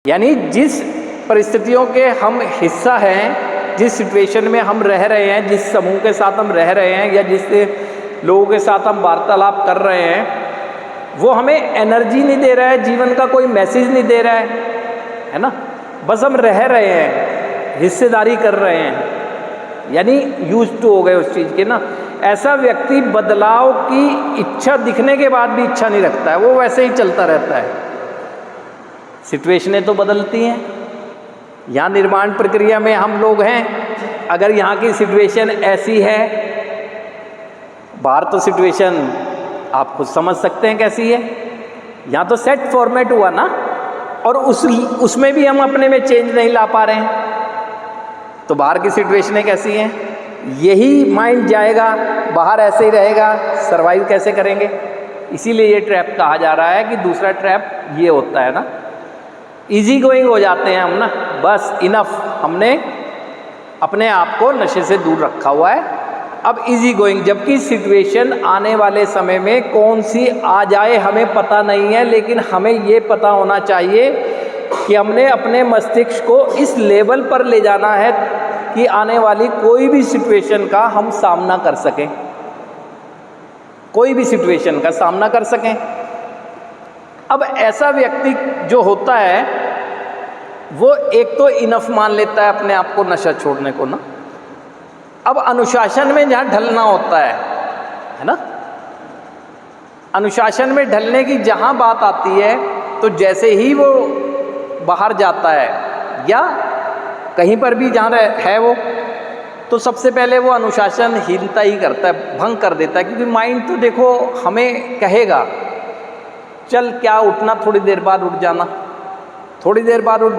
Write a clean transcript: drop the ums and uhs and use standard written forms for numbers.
यानी जिस परिस्थितियों के हम हिस्सा हैं, जिस सिचुएशन में हम रह रहे हैं, जिस समूह के साथ हम रह रहे हैं या जिस लोगों के साथ हम वार्तालाप कर रहे हैं, वो हमें एनर्जी नहीं दे रहा है, जीवन का कोई मैसेज नहीं दे रहा है ना। बस हम रह रहे हैं, हिस्सेदारी कर रहे हैं, यानी यूज टू हो गए उस चीज़ के ना। ऐसा व्यक्ति बदलाव की इच्छा दिखने के बाद भी इच्छा नहीं रखता है, वो वैसे ही चलता रहता है। सिचुएशनें तो बदलती हैं, यहाँ निर्माण प्रक्रिया में हम लोग हैं, अगर यहाँ की सिचुएशन ऐसी है, बाहर तो सिचुएशन आप खुद समझ सकते हैं कैसी है, यहाँ तो सेट फॉर्मेट हुआ ना, और उसमें भी हम अपने में चेंज नहीं ला पा रहे हैं, तो बाहर की सिचुएशनें कैसी हैं, यही माइंड जाएगा, बाहर ऐसे ही रहेगा, सरवाइव कैसे करेंगे। इसीलिए ये ट्रैप कहा जा रहा है कि दूसरा ट्रैप ये होता है ना, इजी गोइंग हो जाते हैं हम ना, बस इनफ, हमने अपने आप को नशे से दूर रखा हुआ है, अब इजी गोइंग। जबकि सिचुएशन आने वाले समय में कौन सी आ जाए हमें पता नहीं है, लेकिन हमें ये पता होना चाहिए कि हमने अपने मस्तिष्क को इस लेवल पर ले जाना है कि आने वाली कोई भी सिचुएशन का हम सामना कर सकें, कोई भी सिचुएशन का सामना कर सकें। अब ऐसा व्यक्ति जो होता है वो एक तो इनफ मान लेता है अपने आप को नशा छोड़ने को ना। अब अनुशासन में जहाँ ढलना होता है ना, अनुशासन में ढलने की जहाँ बात आती है, तो जैसे ही वो बाहर जाता है या कहीं पर भी जहाँ है वो, तो सबसे पहले वो अनुशासनहीनता ही करता है, भंग कर देता है। क्योंकि माइंड तो देखो हमें कहेगा चल क्या उठना, थोड़ी देर बाद उठ जाना, थोड़ी देर बाद उठ